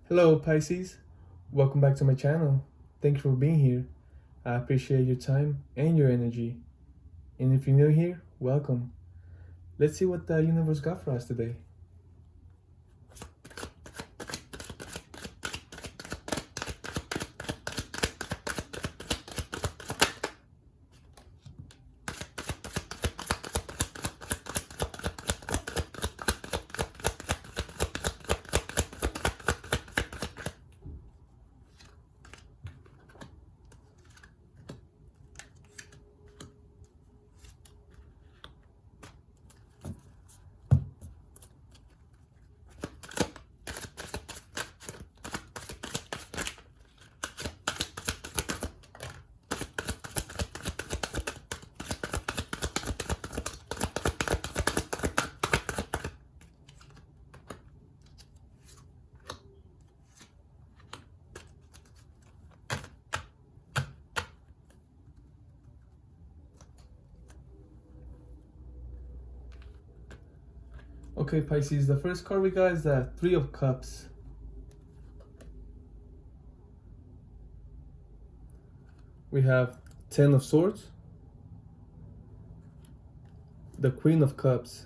Hello Pisces, welcome back to my channel. Thank you for being here. I appreciate your time and your energy. And if you're new here, welcome. Let's see what the universe got for us today. Okay Pisces, the first card we got is the Three of Cups. We have Ten of Swords, the Queen of Cups,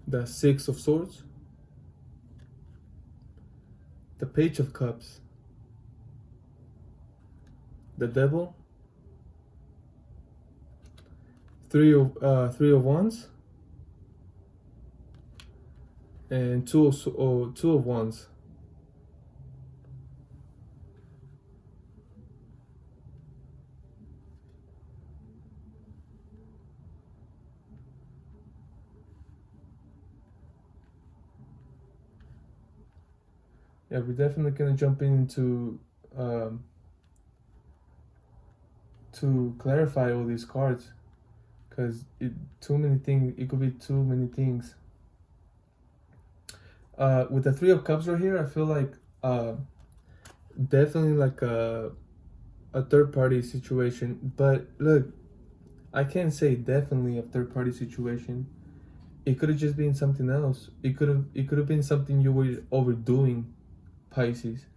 the Six of Swords, the Page of Cups, the Devil, Three of Wands, and Two of Wands. Yeah, we're definitely gonna jump into to clarify all these cards, because too many things. It could be too many things. With the Three of Cups right here, I feel like definitely like a third party situation. But look, I can't say definitely a third party situation. It could have just been something else. It could have been something you were overdoing, Pisces.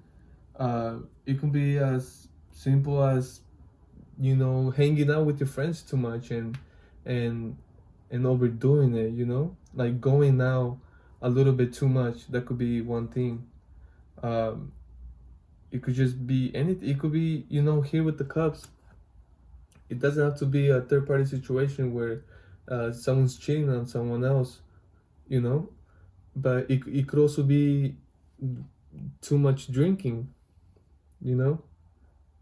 It could be as simple as, hanging out with your friends too much and and overdoing it, like going out a little bit too much. That could be one thing. um it could just be anything. It could be, here with the cups. It doesn't have to be a third party situation where someone's cheating on someone else, you know but it could also be too much drinking, you know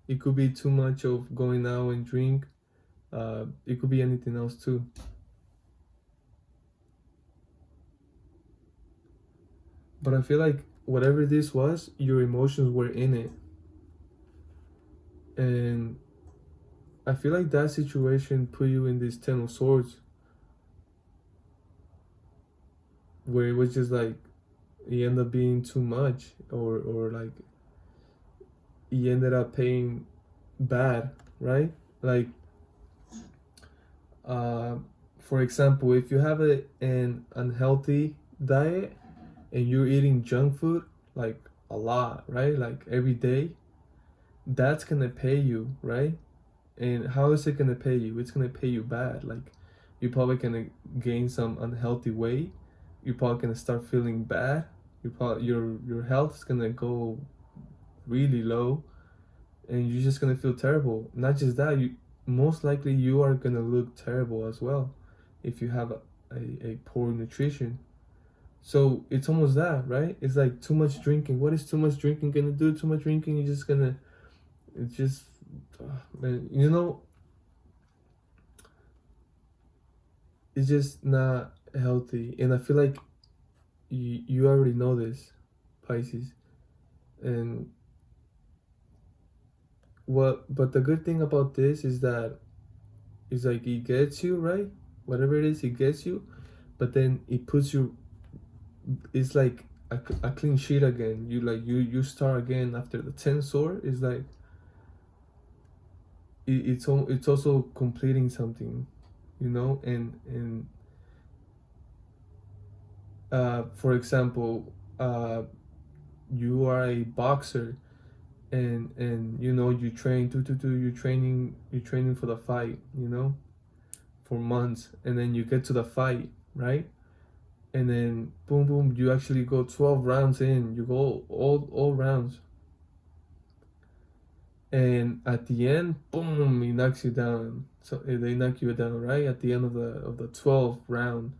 it could be too much of going out and drink. It could be anything else too. But I feel like whatever this was, your emotions were in it. And I feel like that situation put you in this Ten of Swords, where it was just like it ended up being too much, or like he ended up paying bad, right? Like, uh, for example, if you have an unhealthy diet and you're eating junk food like a lot, right? Like every day, that's gonna pay you, right? And how is it gonna pay you? It's gonna pay you bad. Like, you're probably gonna gain some unhealthy weight. You're probably gonna start feeling bad. Your health is gonna go really low, and you're just gonna feel terrible. Not just that, you most likely you are gonna look terrible as well if you have a poor nutrition. So it's almost that, right? It's like too much drinking. What is too much drinking gonna do? Too much drinking, you're just gonna, it's just, man, it's just not healthy. And I feel like you already know this, Pisces. And but the good thing about this is that it's like it gets you, right? Whatever it is, it gets you, but then it puts you, it's like a clean sheet again. You start again after the 10 sword. It's like it's also completing something, and for example, uh you are a boxer, and you know you train you're training for the fight, you know, for months, and then you get to the fight, right? And then boom boom, you actually go 12 rounds in, you go all rounds, and at the end, boom, he knocks you down. So they knock you down right at the end of the 12th round.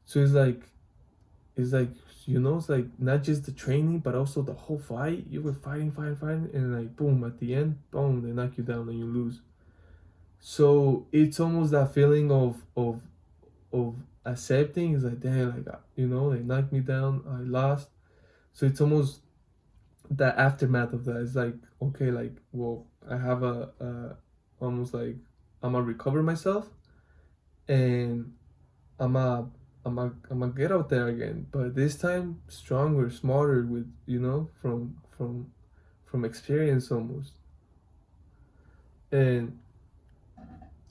So it's like it's like not just the training but also the whole fight. You were fighting, and like boom, at the end, boom, they knock you down and you lose. So it's almost that feeling of accepting. It's like, damn, like, they knocked me down, I lost. So it's almost the aftermath of that. It's like, okay, like, well, I have a almost like I'm gonna recover myself, and I'm a get out there again, but this time stronger, smarter, with from experience almost. And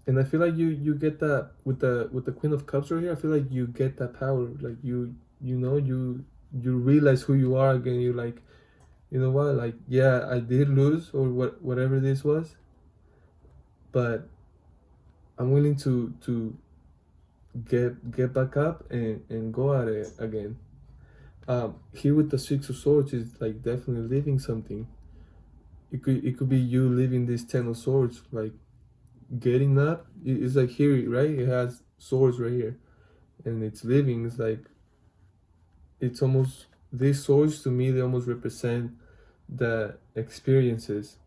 and I feel like you get that with the Queen of Cups right here. I feel like you get that power, like you realize who you are again. You're like, you know what, like, yeah, I did lose, or whatever this was, but I'm willing to get back up and go at it again. Here with the Six of Swords is like definitely living something. It could be you living this Ten of Swords, like getting up. It's like here, right? It has swords right here, and it's living. It's like it's almost these swords to me. They almost represent the experiences,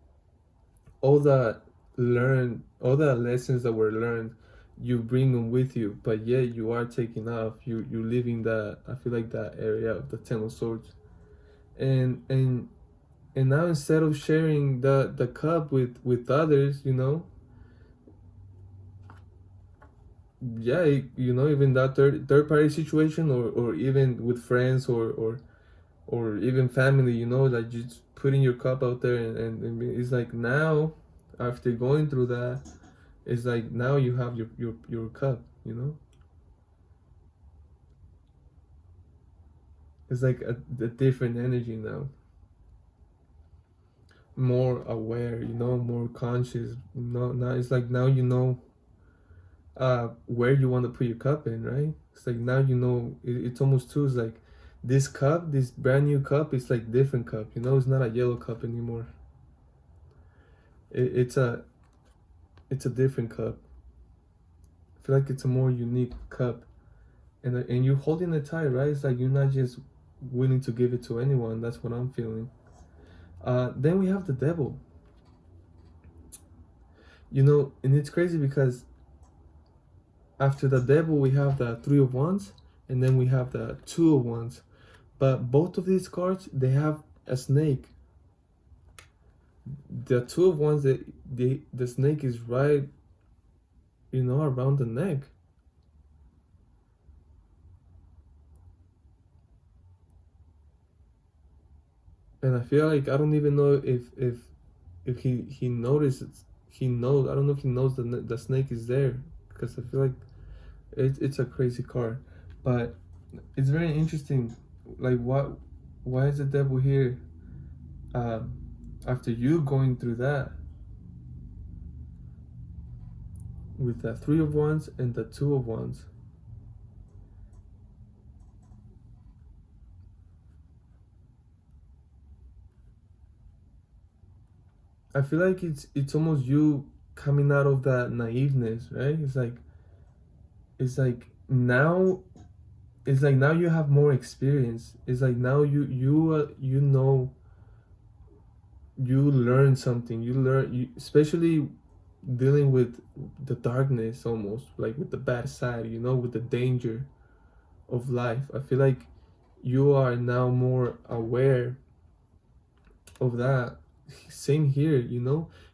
all that all the lessons that were learned. You bring them with you, but yet you are taking off. You living that. I feel like that area of the Ten of Swords, and now instead of sharing the cup with others, yeah, even that third party situation, or even with friends, or even family, like just putting your cup out there, and it's like now, after going through that, it's like now you have your cup, it's like a different energy now, more aware, more conscious. Now it's like now where you want to put your cup in, right? It's like now it's almost too. It's like this cup, this brand new cup, it's like different cup. It's not a yellow cup anymore. It's a different cup. I feel like it's a more unique cup, and you're holding it tight, right? It's like you're not just willing to give it to anyone. That's what I'm feeling. Then we have the devil. And it's crazy because after the devil we have the Three of Wands, and then we have the Two of Wands. But both of these cards, they have a snake. The Two of Wands, the snake is right, around the neck. And I feel like I don't even know if he notices. He knows. I don't know if he knows the snake is there, because I feel like it's a crazy card, but it's very interesting. Like, why is the devil here? Um, After you going through that with the Three of Wands and the Two of Wands. I feel like it's almost you coming out of that naiveness, right? It's like now it's like now you have more experience. It's like now you learn something. Especially dealing with the darkness, almost like with the bad side, with the danger of life. I feel like you are now more aware of that. Same here,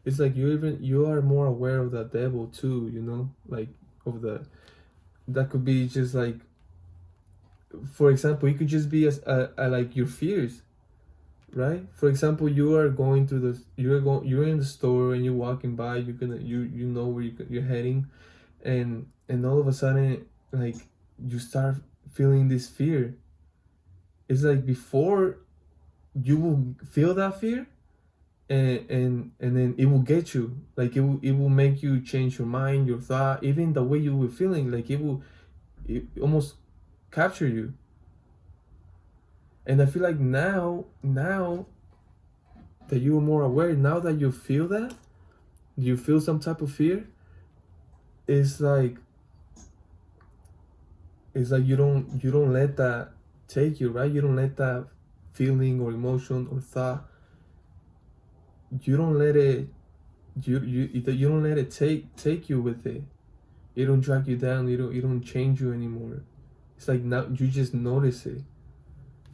it's like you are more aware of the devil too, like of the that could be just like, for example, it could just be like your fears, right? For example, you're in the store and you're walking by, you know where you're heading, and all of a sudden, like, you start feeling this fear, it's like before you will feel that fear, and then it will get you, like it will make you change your mind, your thought, even the way you were feeling, like it almost capture you. And I feel like now that you're more aware, now that you feel that, you feel some type of fear, it's like you don't let that take you, right? You don't let that feeling or emotion or thought, you don't let it you don't let it take you with it. It don't drag you down, it don't change you anymore. It's like now you just notice it.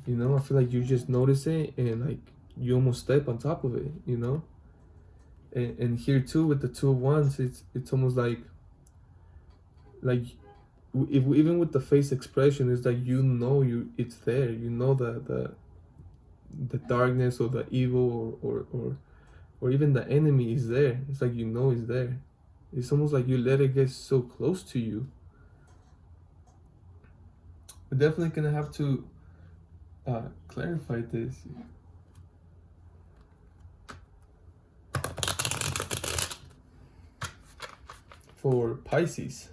I feel like you just notice it, and like you almost step on top of it. And here too with the two of wands, it's almost like even with the face expression, it's like it's there. The darkness or the evil or even the enemy is there. It's like it's there. It's almost like you let it get so close to you. We're definitely gonna have to clarify this. For Pisces,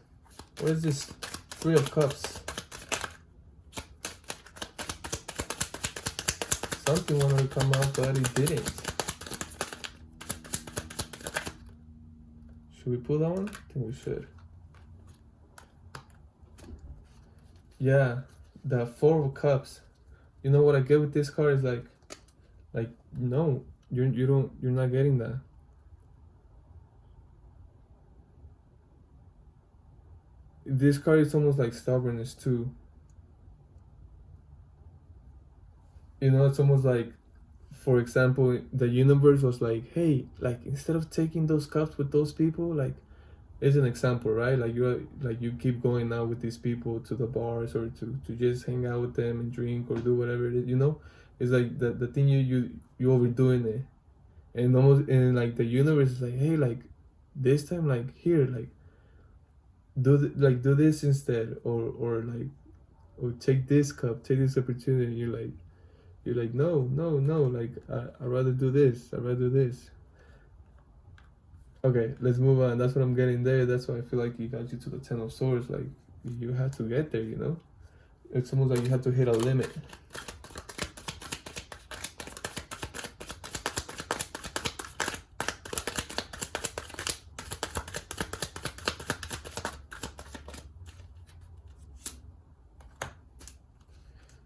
what is this Three of Cups? Something wanted to come out, but it didn't. Should we pull that one? I think we should. Yeah, the Four of Cups. You know what I get with this card is like no, you're not getting that. This card is almost like stubbornness too. It's almost like, for example, the universe was like, hey, like instead of taking those cups with those people, like, it's an example, right? Like you keep going out with these people to the bars or to just hang out with them and drink or do whatever it is. It's like the thing you overdoing it, and like the universe is like, hey, like this time, like here, like do this instead, or take this cup, take this opportunity. You're like no, like I'd rather do this, I'd rather do this. Okay, let's move on. That's what I'm getting there. That's why I feel like he got you to the Ten of Swords. Like, you have to get there. It's almost like you have to hit a limit.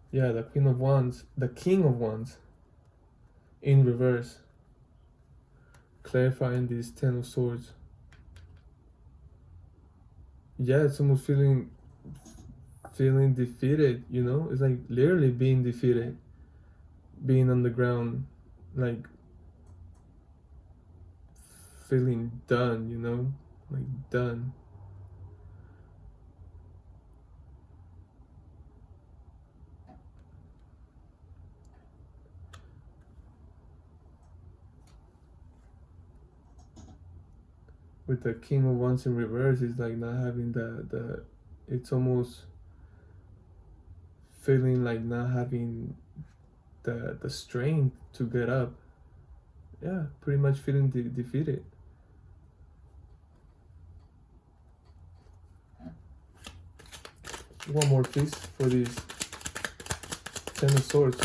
Yeah, the Queen of Wands, the King of Wands in reverse. Clarifying these Ten of Swords. Yeah, it's almost feeling defeated. It's like literally being defeated, being on the ground, like feeling done. Like done. With the King of Wands in reverse, it's like not having it's almost feeling like not having the strength to get up. Yeah, pretty much feeling defeated. One more piece for these Ten of Swords.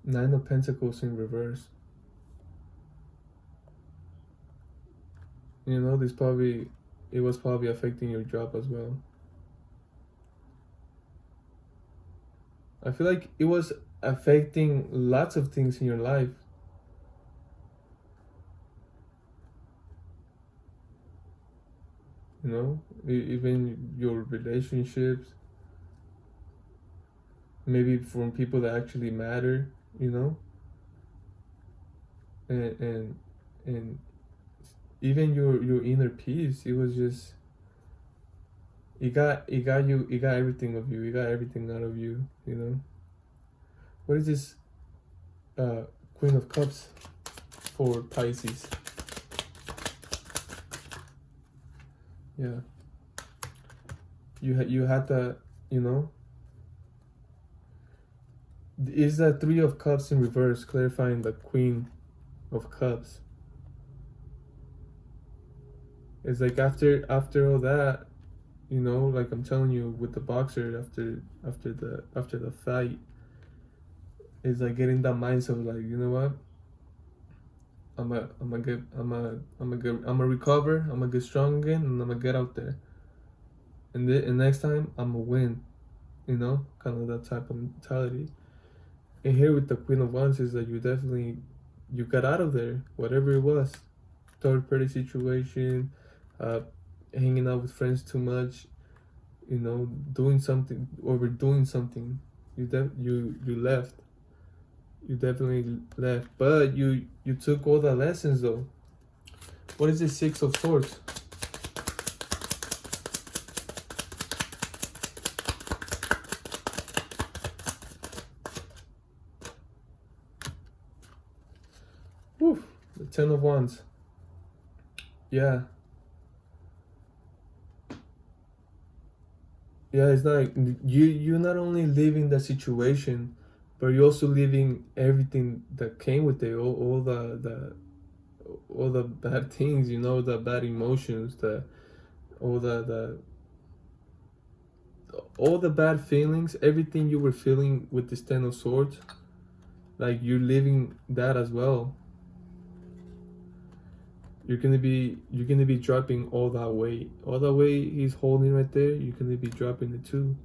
Nine of Pentacles in reverse. It was probably affecting your job as well. I feel like it was affecting lots of things in your life. Even your relationships, maybe from people that actually matter, and even your inner peace. It was just, it got everything of you. It got everything out of you. What is this Queen of Cups? for Pisces. Yeah. You had that, you know. Is that Three of Cups in reverse, clarifying the Queen of Cups. It's like after all that, you know, like I'm telling you with the boxer after the fight, it's like getting that mindset of like, you know what? I'm a recover, I'm gonna get strong again, and I'm gonna get out there. And next time I'm gonna win, you know, kind of that type of mentality. And here with the Queen of Wands is that you got out of there, whatever it was, third party situation, hanging out with friends too much, you know, doing something, overdoing something. You left. You definitely left, but you took all the lessons though. What is the Six of Swords? Whew, the Ten of Wands. Yeah. Yeah, it's like you're not only leaving the situation, but you're also leaving everything that came with it, all the bad things, you know, the bad emotions, all the bad feelings, everything you were feeling with this Ten of Swords, like you're leaving that as well. You're gonna be dropping all that weight he's holding right there. You're gonna be dropping it too,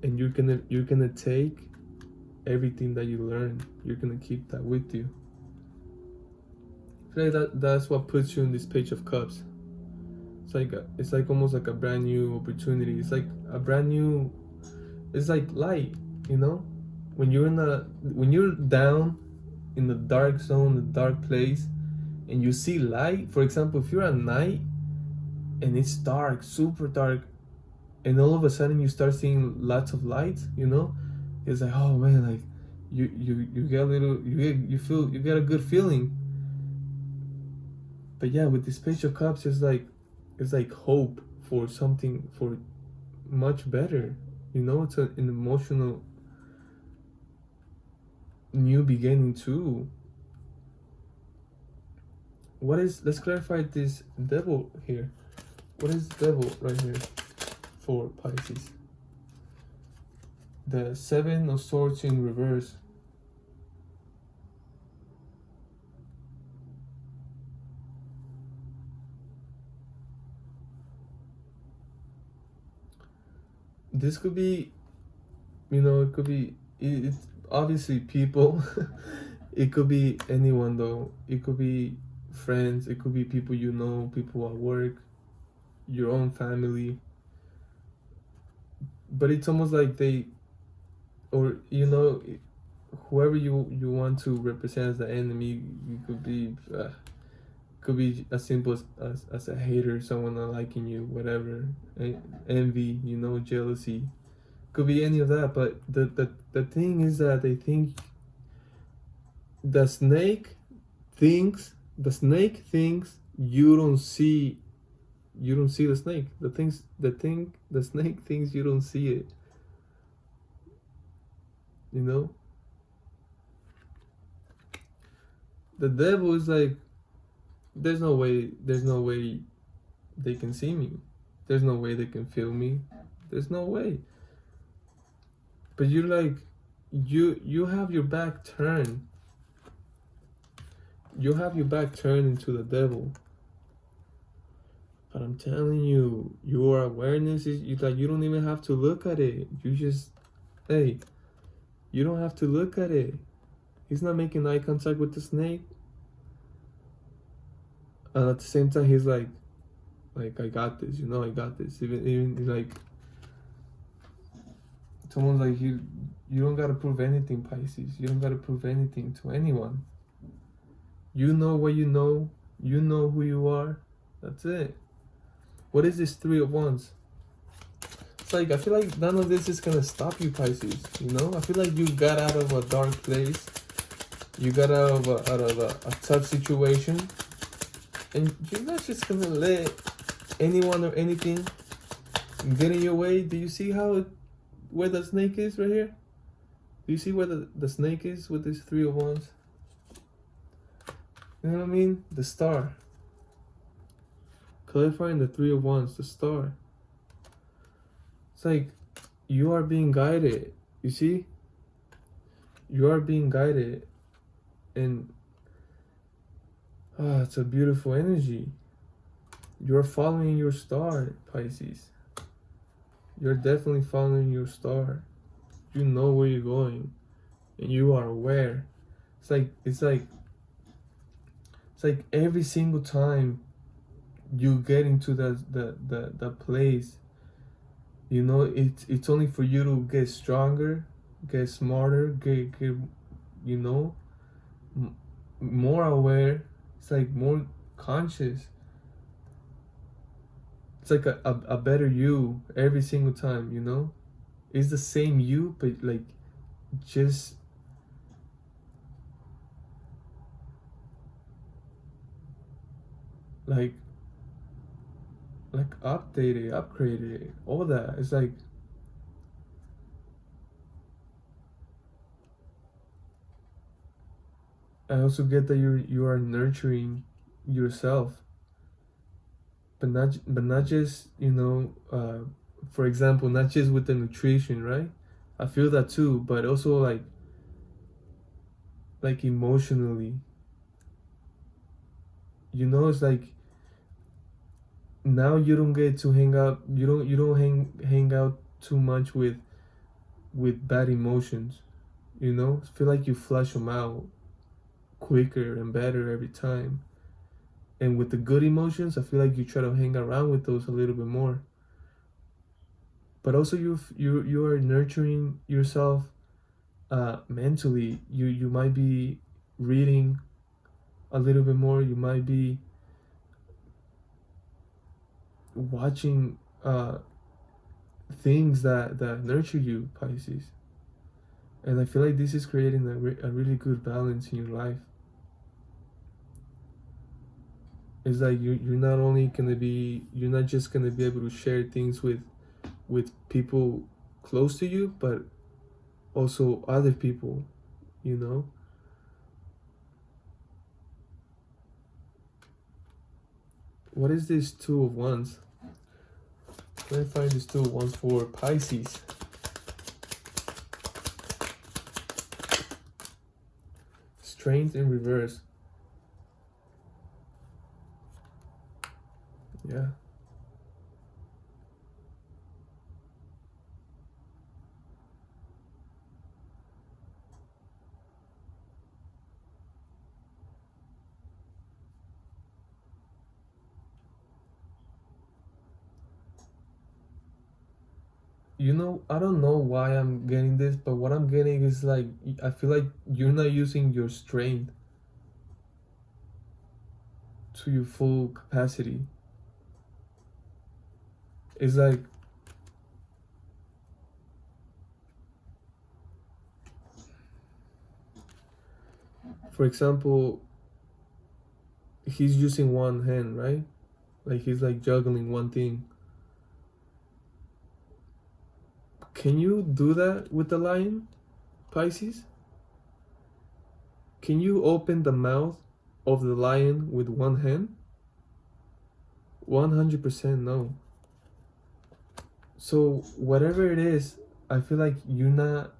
and you're gonna take everything that you learn. You're gonna keep that with you. I feel like that's what puts you in this Page of Cups. It's like almost like a brand new opportunity. It's like a brand new. It's like light, you know, when you're down in the dark zone, the dark place, and you see light. For example, if you're at night and it's dark, super dark, and all of a sudden you start seeing lots of lights, you know, it's like, oh man, like you get a little, you get a good feeling. But yeah, with this Page of Cups, it's like hope for something, for much better, you know. It's an emotional new beginning too. Let's clarify this Devil here. What is Devil right here for Pisces? The Seven of Swords in reverse. This could be, you know, it could be, it's obviously people. It could be anyone though. It could be friends, it could be people you know, people at work, your own family. But it's almost like they, or you know, whoever you want to represent as the enemy, you could be as simple as a hater, someone not liking you, whatever, envy, you know, jealousy, could be any of that. But the thing is that they think the snake thinks you don't see the snake. The snake thinks you don't see it, you know. The devil is like, there's no way they can see me, there's no way they can feel me, there's no way. But you're like, you have your back turned. You have your back turned into the devil. But I'm telling you, your awareness is like, you don't even have to look at it. You just, hey, you don't have to look at it. He's not making eye contact with the snake. And at the same time, he's like I got this, you know, I got this. Even like, someone's like, you don't gotta prove anything, Pisces. You don't gotta prove anything to anyone. You know what you know who you are. That's it. What is this Three of Wands? It's like, I feel like none of this is gonna stop you, Pisces. You know, I feel like you got out of a dark place. You got out of a tough situation, and you're not just gonna let anyone or anything get in your way. Do you see where the snake is right here? Do you see where the snake is with these Three of Wands? You know what I mean? The star. Clarifying the Three of Wands, the star. It's like you are being guided. You see? You are being guided. And it's a beautiful energy. You're following your star, Pisces. You're definitely following your star. You know where you're going, and you are aware. It's like every single time you get into the place, you know, it's only for you to get stronger, get smarter, get you know, more aware. It's like more conscious. It's like a better you every single time, you know? It's the same you, but like just like updated, upgraded, all that. It's like I also get that you are nurturing yourself, but not just, you know, for example, not just with the nutrition, right? I feel that too, but also like emotionally, you know. It's like now you don't get to hang out, you don't hang out too much with bad emotions, you know. I feel like you flush them out quicker and better every time. And with the good emotions, I feel like you try to hang around with those a little bit more. But also you are nurturing yourself mentally. You might be reading a little bit more. You might be watching things that nurture you, Pisces. And I feel like this is creating a really good balance in your life. It's like you're not only gonna be, you're not just gonna be able to share things with people close to you, but also other people, you know. What is this Two of Wands? Let me find this Two of Wands for Pisces. Strength in reverse. Yeah. You know, I don't know why I'm getting this, but what I'm getting is like, I feel like you're not using your strength to your full capacity. It's like, for example, he's using one hand, right? Like he's like juggling one thing. Can you do that with the lion, Pisces? Can you open the mouth of the lion with one hand? 100% no. So whatever it is, I feel like you're not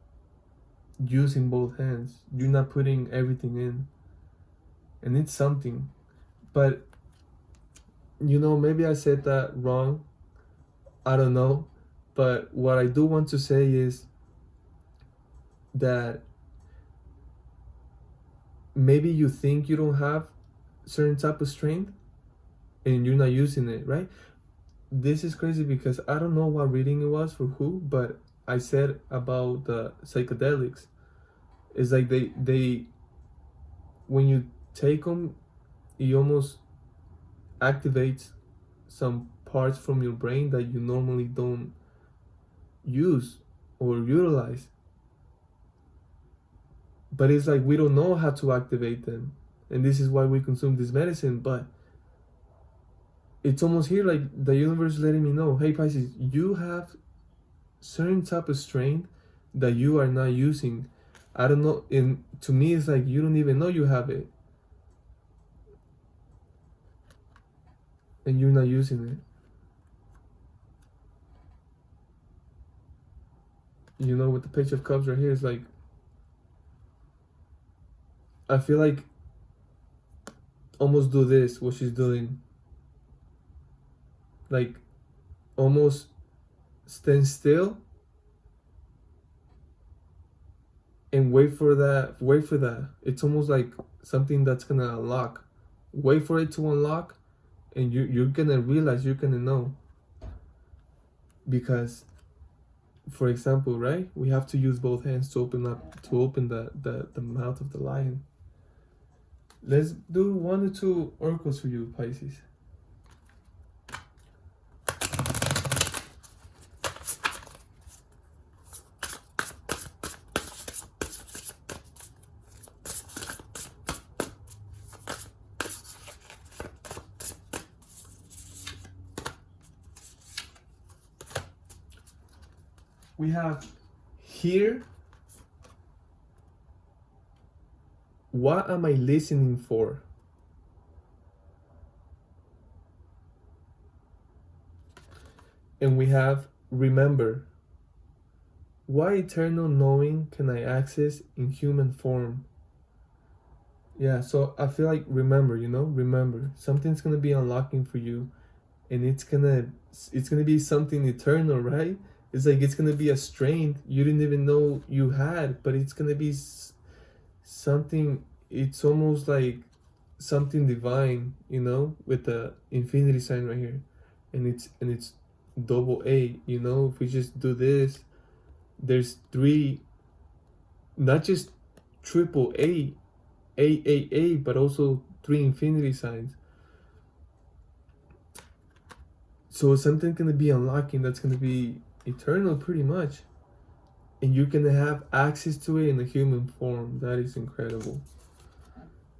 using both hands. You're not putting everything in. And it's something. But, you know, maybe I said that wrong. I don't know. But what I do want to say is that maybe you think you don't have certain type of strength and you're not using it, right? This is crazy because I don't know what reading it was for who, but I said about the psychedelics. It's like they when you take them, it almost activates some parts from your brain that you normally don't use or utilize. but it's like we don't know how to activate them, and this is why we consume this medicine. But it's almost here, like the universe is letting me know, hey Pisces, you have certain type of strength that you are not using. I don't know, and to me it's like you don't even know you have it, and you're not using it. You know, with the Page of Cups right here, it's like, I feel like almost do this, what she's doing. Like, almost stand still and wait for that. It's almost like something that's gonna unlock. Wait for it to unlock, and you're gonna realize, you're gonna know. Because, for example, right, we have to use both hands to open the mouth of the lion. Let's do 1 or 2 oracles for you, Pisces. We have here, what am I listening for? And we have remember, what eternal knowing can I access in human form? Yeah, so I feel like remember, something's gonna be unlocking for you, and it's gonna be something eternal, right? It's like it's gonna be a strength you didn't even know you had, but it's gonna be something. It's almost like something divine, with the infinity sign right here, and it's double A. If we just do this, there's 3, not just triple A, but also 3 infinity signs. So something gonna be unlocking that's gonna be eternal, pretty much, and you're gonna have access to it in a human form. That is incredible.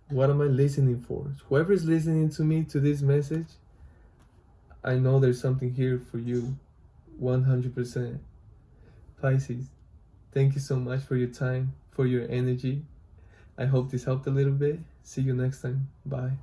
What am I listening for? Whoever's listening to me, to this message, I know there's something here for you, 100%. Pisces, thank you so much for your time, for your energy. I hope this helped a little bit. See you next time. Bye.